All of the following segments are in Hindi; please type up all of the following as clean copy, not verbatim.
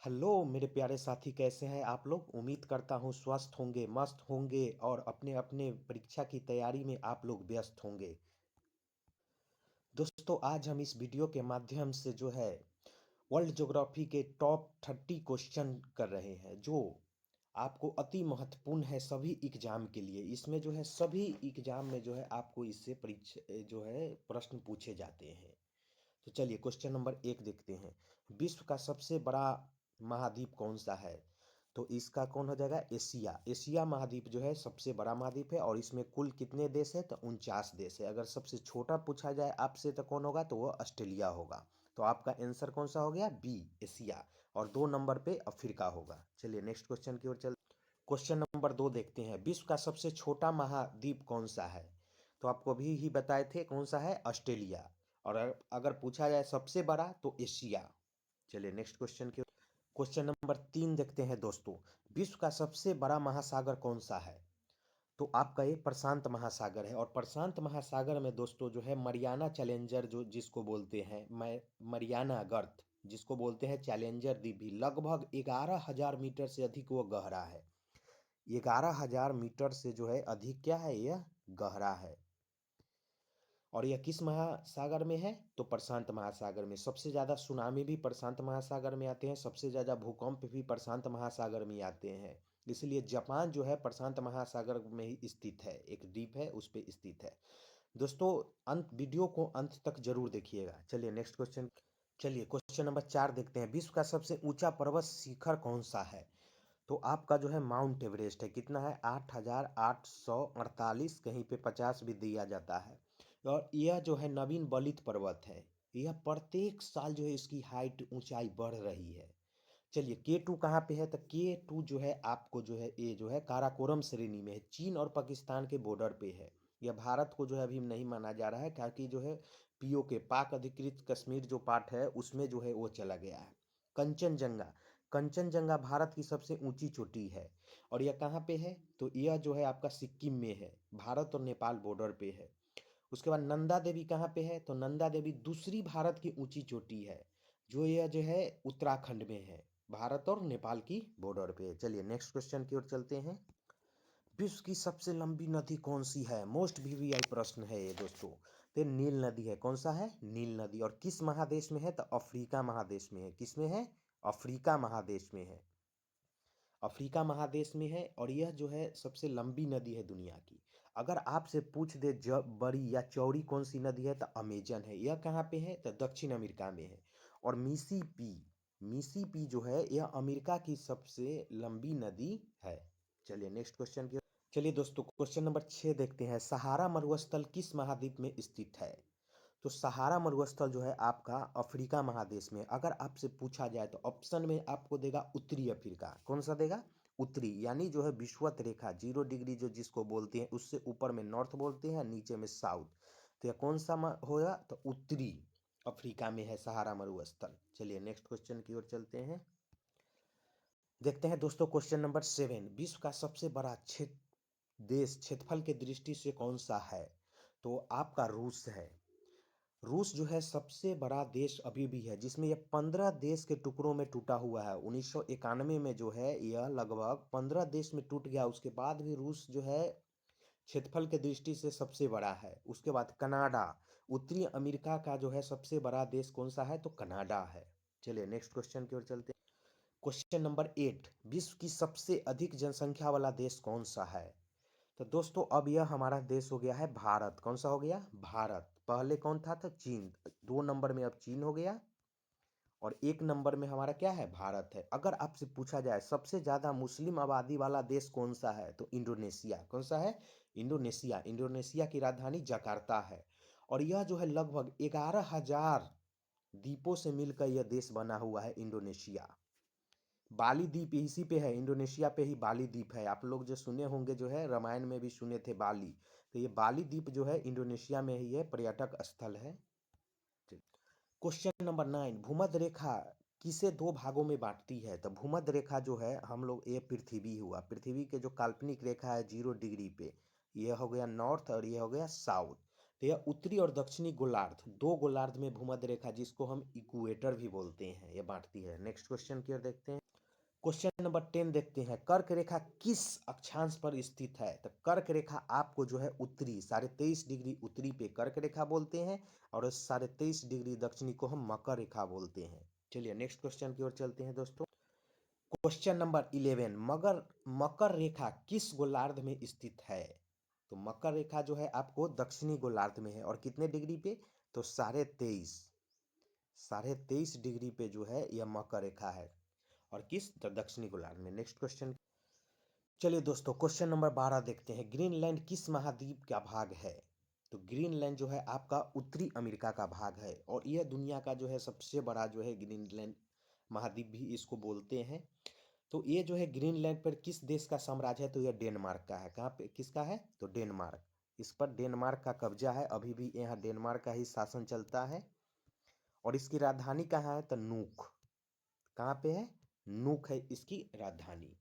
हेलो मेरे प्यारे साथी, कैसे हैं आप लोग। उम्मीद करता हूँ स्वस्थ होंगे, मस्त होंगे और अपने अपने परीक्षा की तैयारी में आप लोग व्यस्त होंगे। दोस्तों, आज हम इस वीडियो के माध्यम से जो है वर्ल्ड ज्योग्राफी के टॉप 30 क्वेश्चन कर रहे हैं, जो आपको अति महत्वपूर्ण है सभी एग्जाम के लिए। इसमें जो है सभी एग्जाम में जो है आपको इससे परीक्षा जो है प्रश्न पूछे जाते हैं। तो चलिए क्वेश्चन नंबर 1 देखते हैं। विश्व का सबसे बड़ा महाद्वीप कौन सा है। तो इसका कौन हो जाएगा, एशिया। एशिया महाद्वीप जो है सबसे बड़ा महाद्वीप है और इसमें कुल कितने देश है, तो 49 देश है। अगर सबसे छोटा पूछा जाए आपसे तो कौन होगा, तो वो ऑस्ट्रेलिया होगा। तो आपका आंसर कौन सा हो गया, बी, एशिया। और 2 नंबर पे अफ्रीका होगा। चलिए नेक्स्ट क्वेश्चन की ओर चल। क्वेश्चन नंबर 2 देखते हैं। विश्व का सबसे छोटा महाद्वीप कौन सा है। तो आपको अभी ही बताए थे कौन सा है, ऑस्ट्रेलिया। और अगर पूछा जाए सबसे बड़ा तो एशिया। चलिए नेक्स्ट क्वेश्चन की। क्वेश्चन नंबर 3 देखते हैं दोस्तों। विश्व का सबसे बड़ा महासागर कौन सा है। तो आपका ये प्रशांत महासागर है। और प्रशांत महासागर में दोस्तों जो है मरियाना चैलेंजर जो जिसको बोलते हैं, मरियाना गर्त जिसको बोलते हैं चैलेंजर द्वीप भी लगभग 11,000 मीटर से अधिक वो गहरा है। 11,000 मीटर से जो है अधिक क्या है, यह गहरा है। और यह किस महासागर में है, तो प्रशांत महासागर में। सबसे ज़्यादा सुनामी भी प्रशांत महासागर में आते हैं, सबसे ज़्यादा भूकंप भी प्रशांत महासागर में आते हैं। इसलिए जापान जो है प्रशांत महासागर में ही स्थित है, एक द्वीप है उस पे स्थित है। दोस्तों, अंत वीडियो को अंत तक जरूर देखिएगा। चलिए नेक्स्ट क्वेश्चन। चलिए क्वेश्चन नंबर 4 देखते हैं। विश्व का सबसे ऊंचा पर्वत शिखर कौन सा है। तो आपका जो है माउंट एवरेस्ट है। कितना है, 8,848, कहीं पे 50 भी दिया जाता है। और यह जो है नवीन बलित पर्वत है। यह प्रत्येक साल जो है इसकी हाइट ऊंचाई बढ़ रही है। चलिए K2 कहाँ पे है, तो K2 जो है आपको जो है ये जो है काराकोरम श्रेणी में है, चीन और पाकिस्तान के बॉर्डर पे है। यह भारत को जो है अभी नहीं माना जा रहा है, क्योंकि जो है POK पाक अधिकृत कश्मीर जो पार्ट है उसमें जो है वो चला गया है। कंचनजंगा। कंचनजंगा भारत की सबसे ऊंची चोटी है। और यह कहाँ पे है, तो यह जो है आपका सिक्किम में है, भारत और नेपाल बॉर्डर पे है। उसके बाद नंदा देवी कहाँ पे है, तो नंदा देवी दूसरी भारत की ऊंची चोटी है, जो यह जो है उत्तराखंड में है, भारत और नेपाल की बॉर्डर पे है। चलिए नेक्स्ट क्वेश्चन की ओर चलते हैं। विश्व की सबसे लंबी नदी कौन सी है, मोस्ट VVI प्रश्न है ये दोस्तों। तो नील नदी है। कौन सा है, नील नदी। और किस महादेश में है, तो अफ्रीका महादेश में है। किस में है, अफ्रीका महादेश में है। अफ्रीका महादेश में है। और यह जो है सबसे लंबी नदी है दुनिया की। अगर आपसे पूछ दे बड़ी या चौड़ी कौन सी नदी है, तो अमेजन है। यह कहाँ पे है, तो दक्षिण अमेरिका में है। और मिसिसिपी जो है यह अमेरिका की सबसे लंबी नदी है। चलिए नेक्स्ट क्वेश्चन की। चलिए दोस्तों क्वेश्चन नंबर 6 देखते हैं। सहारा मरुस्थल किस महाद्वीप में स्थित है। तो सहारा मरुस्थल जो है आपका अफ्रीका महादेश में। अगर आपसे पूछा जाए तो ऑप्शन में आपको देगा उत्तरी अफ्रीका। कौन सा देगा, उत्तरी, यानी जो है विषुवत रेखा 0 डिग्री जो जिसको बोलते हैं, उससे ऊपर में नॉर्थ बोलते हैं, नीचे में साउथ। तो यह कौन सा होगा, तो उत्तरी अफ्रीका में है सहारा मरुस्थल। चलिए नेक्स्ट क्वेश्चन की ओर चलते हैं। देखते हैं दोस्तों क्वेश्चन नंबर 7। विश्व का सबसे बड़ा क्षेत्रफल के दृष्टि से कौन सा है। तो आपका रूस है। रूस जो है सबसे बड़ा देश अभी भी है, जिसमें यह 15 देश के टुकड़ों में टूटा हुआ है। 1991 में जो है यह लगभग 15 देश में टूट गया। उसके बाद भी रूस जो है क्षेत्रफल के दृष्टि से सबसे बड़ा है। उसके बाद कनाडा, उत्तरी अमेरिका का जो है सबसे बड़ा देश कौन सा है, तो कनाडा है। चलिए नेक्स्ट क्वेश्चन की ओर चलते हैं। Question number 8। विश्व की सबसे अधिक जनसंख्या वाला देश कौन सा है। तो दोस्तों अब यह हमारा देश हो गया है भारत। कौन सा हो गया, भारत। पहले कौन था, तो चीन। 2 नंबर में अब चीन हो गया। और 1 नंबर में हमारा क्या है, भारत है। अगर आपसे पूछा जाए सबसे ज्यादा मुस्लिम आबादी वाला देश कौन सा है, तो इंडोनेशिया। कौन सा है, इंडोनेशिया। इंडोनेशिया की राजधानी जकार्ता है। और यह जो है लगभग 11,000 द्वीपों से मिलकर यह देश बना हुआ है, इंडोनेशिया। बाली द्वीप इसी पे है, इंडोनेशिया पे ही बाली द्वीप है। आप लोग जो सुने होंगे जो है रामायण में भी सुने थे बाली। तो ये बाली द्वीप जो है इंडोनेशिया में ही है, पर्यटक स्थल है। Question number 9। भूमध्य रेखा किसे 2 भागों में बांटती है। तो भूमध्य रेखा जो है हम लोग, ये पृथ्वी हुआ, पृथ्वी के जो काल्पनिक रेखा है 0 डिग्री पे, यह हो गया नॉर्थ और यह हो गया साउथ। तो यह उत्तरी और दक्षिणी गोलार्ध, दो गोलार्ध में भूमध्य रेखा जिसको हम इक्वेटर भी बोलते हैं, यह बांटती है। नेक्स्ट क्वेश्चन की ओर देखते हैं। क्वेश्चन नंबर 10 देखते हैं। कर्क रेखा किस अक्षांश पर स्थित है? तो कर्क रेखा आपको जो है उत्तरी 23.5 डिग्री उत्तरी पे कर्क रेखा बोलते हैं, और 23.5 डिग्री दक्षिणी को हम मकर रेखा बोलते हैं। चलिए नेक्स्ट क्वेश्चन की ओर चलते हैं दोस्तों। क्वेश्चन नंबर 11, मगर मकर रेखा किस गोलार्ध में स्थित है? तो मकर रेखा जो है आपको दक्षिणी गोलार्ध में है, और कितने डिग्री पे? तो 23.5 डिग्री पे जो है यह मकर रेखा है, और किस? तो दक्षिणी गोलार्ध में। Next question. चलिए दोस्तों क्वेश्चन नंबर 12 देखते हैं। ग्रीनलैंड किस महाद्वीप का भाग है? तो ग्रीनलैंड जो है आपका उत्तरी अमेरिका का भाग है, और यह दुनिया का जो है सबसे बड़ा जो है ग्रीनलैंड महाद्वीप भी इसको बोलते हैं। तो ये जो है ग्रीनलैंड पर किस देश का साम्राज्य है? तो यह डेनमार्क का है। कहाँ पे किसका है? तो डेनमार्क। इस पर डेनमार्क का कब्जा है, अभी भी यहाँ डेनमार्क का ही शासन चलता है। और इसकी राजधानी कहाँ है? तो नूक। कहाँ पे है? नूक है इसकी राजधानी,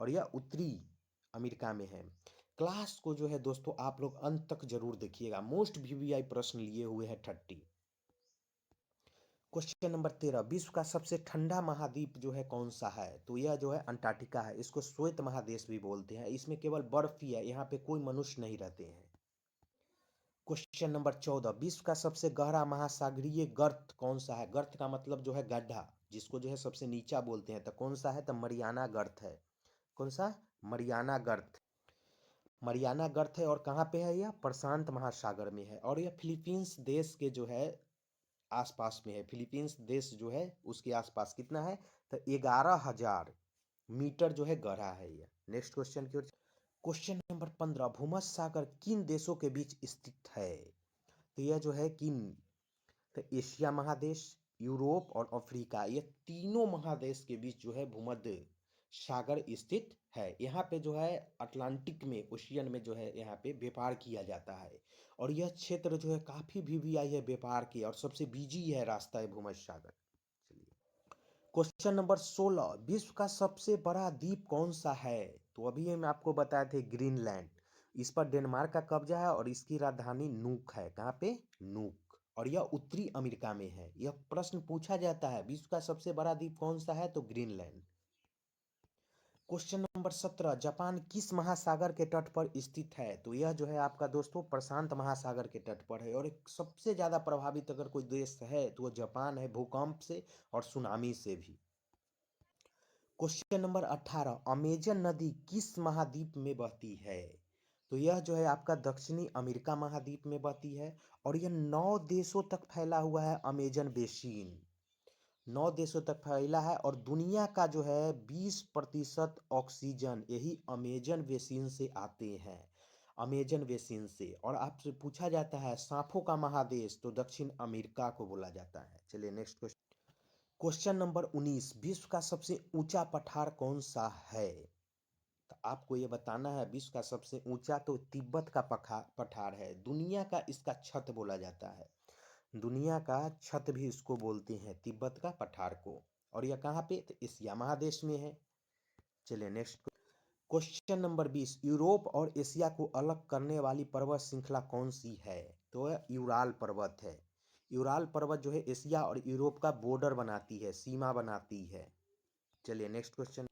और यह उत्तरी अमेरिका में है। क्लास को जो है दोस्तों आप लोग अंत तक जरूर देखिएगा, मोस्ट वीवीआई प्रश्न लिए हुए हैं 30। क्वेश्चन नंबर 13, विश्व का सबसे ठंडा महाद्वीप जो है कौन सा है? तो यह जो है अंटार्कटिका है, इसको श्वेत महादेश भी बोलते हैं। इसमें केवल बर्फ ही है, यहाँ पे कोई मनुष्य नहीं रहते हैं। क्वेश्चन नंबर 14, विश्व का सबसे गहरा महासागरीय गर्त कौन सा है? गर्त का मतलब जो है गड्ढा, जिसको जो है सबसे नीचा बोलते हैं। तो कौन सा है? तो मरियाना गर्त है। कौन सा? मरियाना गर्त। मरियाना गर्त है, और कहाँ पे है? यह प्रशांत महासागर में है, और यह फिलीपींस देश के जो है आसपास में है। फिलीपींस देश जो है उसके आसपास कितना है? तो 11,000 मीटर जो है गहरा है यह। नेक्स्ट क्वेश्चन की ओर। क्वेश्चन नंबर 15, भूमध्य सागर किन देशों के बीच स्थित है? तो यह जो है किन? तो एशिया महादेश, यूरोप और अफ्रीका, ये तीनों महादेश के बीच जो है भूमध्य सागर स्थित है। यहाँ पे जो है अटलांटिक में, ओशियन में जो है यहाँ पे व्यापार किया जाता है, और यह क्षेत्र जो है काफी वीवीआई है व्यापार की, और सबसे बिजी है रास्ता है भूमध्य सागर। चलिए क्वेश्चन नंबर 16, विश्व का सबसे बड़ा द्वीप कौन सा है? तो अभी हम आपको बताए थे ग्रीनलैंड, इस पर डेनमार्क का कब्जा है, और इसकी राजधानी नूक है। कहाँ पे? नूक, और यह उत्तरी अमेरिका में है। यह प्रश्न पूछा जाता है, विश्व का सबसे बड़ा द्वीप कौन सा है? तो ग्रीनलैंड। क्वेश्चन नंबर 17, जापान किस महासागर के तट पर स्थित है? तो यह जो है आपका दोस्तों प्रशांत महासागर के तट पर है, और एक सबसे ज्यादा प्रभावित अगर कोई देश है तो वह जापान है, भूकंप से और सुनामी से भी। क्वेश्चन नंबर 18, अमेजन नदी किस महाद्वीप में बहती है? तो यह जो है आपका दक्षिणी अमेरिका महाद्वीप में बहती है, और यह 9 देशों तक फैला हुआ है। अमेजन बेसिन 9 देशों तक फैला है, और दुनिया का जो है 20% ऑक्सीजन यही अमेजन बेसिन से आते हैं। अमेजन बेसिन से। और आपसे पूछा जाता है सांपों का महादेश, तो दक्षिण अमेरिका को बोला जाता है। चलिए नेक्स्ट क्वेश्चन। क्वेश्चन नंबर 19, विश्व का सबसे ऊंचा पठार कौन सा है? तो आपको ये बताना है विश्व का सबसे ऊंचा, तो तिब्बत का पठार है। दुनिया का इसका छत बोला जाता है, दुनिया का छत भी इसको बोलते हैं, तिब्बत का पठार को। और यह कहाँ पे? तो एशिया महादेश में है। चलिए नेक्स्ट क्वेश्चन नंबर 20, यूरोप और एशिया को अलग करने वाली पर्वत श्रृंखला कौन सी है? तो यह यूराल पर्वत है। यूराल पर्वत जो है एशिया और यूरोप का बॉर्डर बनाती है, सीमा बनाती है। चलिए next question.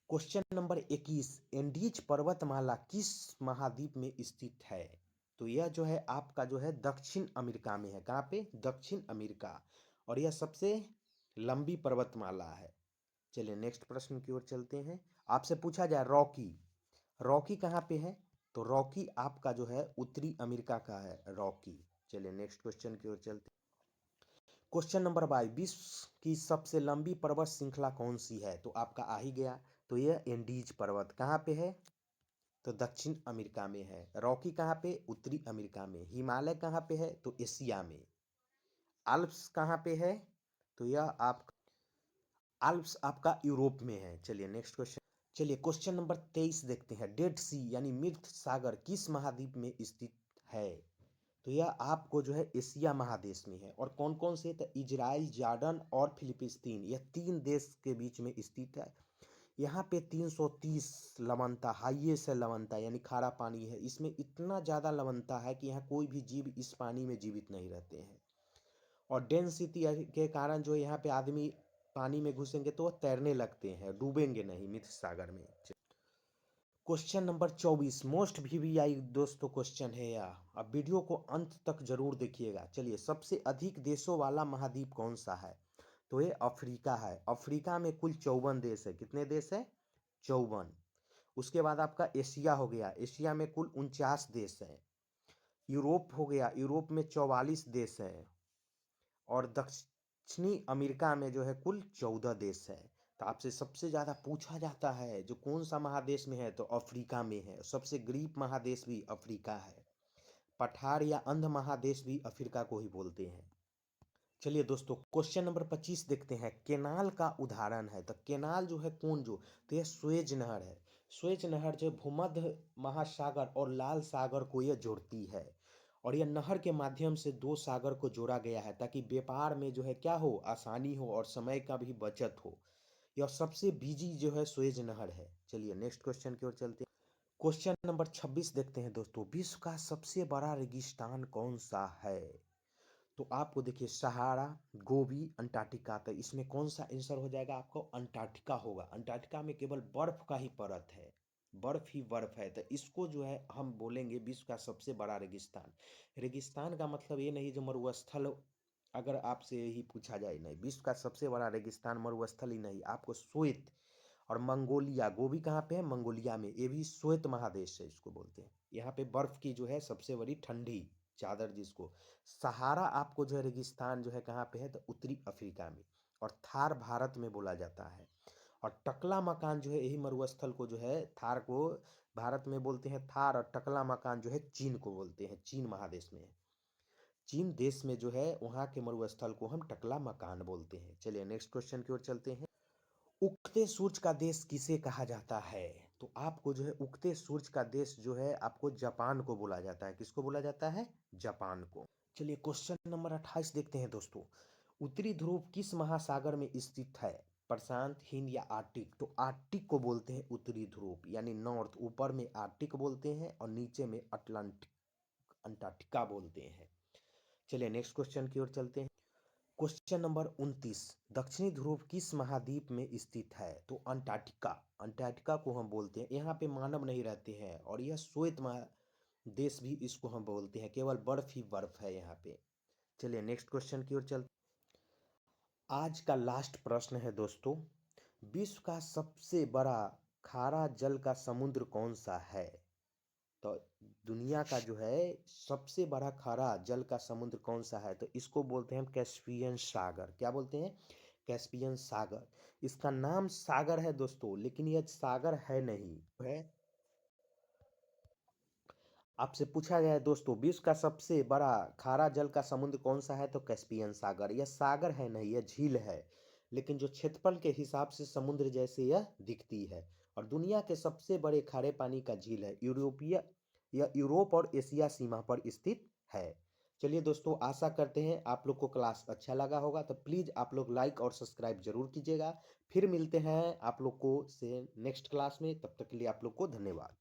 Question number 21, Andes पर्वतमाला किस महाद्वीप में स्थित है? तो यह जो है आपका जो है दक्षिण अमेरिका में है। कहाँ पे? दक्षिण अमेरिका, और यह सबसे लंबी पर्वतमाला है। चलिए नेक्स्ट प्रश्न की ओर चलते हैं। आपसे पूछा जाए रॉकी, रॉकी कहाँ पे है? तो रॉकी आपका जो है उत्तरी अमेरिका का है रॉकी। चलिए नेक्स्ट क्वेश्चन की ओर चलते हैं। क्वेश्चन नंबर 22, विश्व की सबसे लंबी पर्वत श्रृंखला कौन सी है? तो आपका आ ही गया, तो यह एंडीज पर्वत कहाँ पे है? तो दक्षिण अमेरिका में है। रॉकी कहाँ पे? उत्तरी अमेरिका में। हिमालय कहाँ पे है? तो एशिया में। आल्प्स कहाँ पे है? तो यह आप आल्प्स आपका यूरोप में है। चलिए नेक्स्ट क्वेश्चन। चलिए क्वेश्चन नंबर 23 देखते हैं। डेड सी यानी मृत सागर किस महाद्वीप में स्थित है? तो यह आपको जो है एशिया महादेश में है। और कौन कौन से? तो इजराइल, जॉर्डन और फिलिस्तीन, यह 3 देश के बीच में स्थित है। यहाँ पे 330 लवणता हाईएस्ट है, लवणता यानी खारा पानी है। इसमें इतना ज़्यादा लवणता है कि यहाँ कोई भी जीव इस पानी में जीवित नहीं रहते हैं। और डेंसिटी के कारण जो यहाँ पे आदमी पानी में घुसेंगे तो वो तैरने लगते हैं, डूबेंगे नहीं मित्र सागर में। क्वेश्चन नंबर 24 मोस्ट वीवीआई दोस्तों क्वेश्चन है यह। अब वीडियो को अंत तक जरूर देखिएगा। चलिए, सबसे अधिक देशों वाला महाद्वीप कौन सा है? तो ये अफ्रीका है। अफ्रीका में कुल 54 देश है। कितने देश है? 54। उसके बाद आपका एशिया हो गया। एशिया में कुल 49 देश है। यूरोप हो गया। यूरोप में 44 देश है। और दक्षिणी अमेरिका में जो है कुल 14 देश है। तो आपसे सबसे ज़्यादा पूछा जाता है जो कौन सा महादेश में है, तो अफ्रीका में है। सबसे गरीब महादेश भी अफ्रीका है। पठार या अंध महादेश भी अफ्रीका को ही बोलते हैं। चलिए दोस्तों, क्वेश्चन नंबर 25 देखते हैं। केनाल का उदाहरण है। तो केनाल जो है कौन, जो तो यह स्वेज नहर है। स्वेज नहर जो भूमध्य महासागर और लाल सागर को यह जोड़ती है। और यह नहर के माध्यम से दो सागर को जोड़ा गया है ताकि व्यापार में जो है क्या हो, आसानी हो और समय का भी बचत हो। यह सबसे बिजी जो है स्वेज नहर है। चलिए नेक्स्ट क्वेश्चन की ओर चलते हैं। क्वेश्चन नंबर 26 देखते हैं दोस्तों। विश्व का सबसे बड़ा रेगिस्तान कौन सा है? तो आपको देखिए, सहारा, गोबी, अंटार्कटिका। तो इसमें कौन सा आंसर हो जाएगा? आपको अंटार्कटिका होगा। अंटार्कटिका में केवल बर्फ का ही परत है, बर्फ ही बर्फ है। तो इसको जो है हम बोलेंगे विश्व का सबसे बड़ा रेगिस्तान। रेगिस्तान का मतलब ये नहीं जो मरुस्थल, अगर आपसे यही पूछा जाए, नहीं, विश्व का सबसे बड़ा रेगिस्तान मरुस्थल ही नहीं, आपको श्वेत और मंगोलिया, गोबी कहाँ पे है? मंगोलिया में। ये भी श्वेत महादेश है, इसको बोलते हैं। यहाँ पे बर्फ की जो है सबसे बड़ी ठंडी चादर जिसको। सहारा आपको जो है रेगिस्तान जो है कहाँ पे है? तो उत्तरी अफ्रीका में। और थार भारत में बोला जाता है। और टकला मकान जो है यही मरुस्थल को जो है, थार को भारत में बोलते हैं थार, और टकला मकान जो है चीन को बोलते हैं, चीन महादेश में है। चीन देश में जो है वहाँ के मरुस्थल को हम टकला मकान बोलते हैं। चलिए नेक्स्ट क्वेश्चन की ओर चलते हैं। उगते सूरज का देश किसे कहा जाता है? तो आपको जो है उगते सूरज का देश जो है आपको जापान को बोला जाता है। किसको बोला जाता है? जापान को। चलिए क्वेश्चन नंबर 28 देखते हैं दोस्तों। उत्तरी ध्रुव किस महासागर में स्थित है? प्रशांत, हिंद या आर्टिक? तो आर्टिक को बोलते हैं उत्तरी ध्रुव, यानी नॉर्थ। ऊपर में आर्टिक बोलते हैं और नीचे में अटलांटिक, अंटार्कटिका बोलते हैं। चलिए नेक्स्ट क्वेश्चन की ओर चलते हैं। Question number 29। दक्षिणी ध्रुव किस महाद्वीप में स्थित है? तो अंटार्कटिका। अंटार्कटिका को हम बोलते हैं। यहाँ पे मानव नहीं रहते हैं और यह श्वेत महादेश भी इसको हम बोलते हैं। केवल बर्फ ही बर्फ है यहाँ पे। चलिए नेक्स्ट क्वेश्चन की ओर चलते। आज का लास्ट प्रश्न है दोस्तों। विश्व का सबसे बड़ा खारा जल का समुद्र कौन सा है? तो दुनिया का जो है सबसे बड़ा खारा जल का समुद्र कौन सा है? तो इसको बोलते हैं हम कैस्पियन सागर। क्या बोलते हैं? कैस्पियन सागर। इसका नाम सागर है दोस्तों, लेकिन यह सागर है नहीं है। आपसे पूछा गया है दोस्तों, विश्व का सबसे बड़ा खारा जल का समुद्र कौन सा है? तो कैस्पियन सागर। यह सागर है नहीं, यह झील है, लेकिन जो क्षेत्रफल के हिसाब से समुद्र जैसे यह दिखती है। और दुनिया के सबसे बड़े खारे पानी का झील है। यूरोपीय या यूरोप और एशिया सीमा पर स्थित है। चलिए दोस्तों, आशा करते हैं आप लोग को क्लास अच्छा लगा होगा। तो प्लीज़ आप लोग लाइक और सब्सक्राइब जरूर कीजिएगा। फिर मिलते हैं आप लोग को से नेक्स्ट क्लास में। तब तक के लिए आप लोग को धन्यवाद।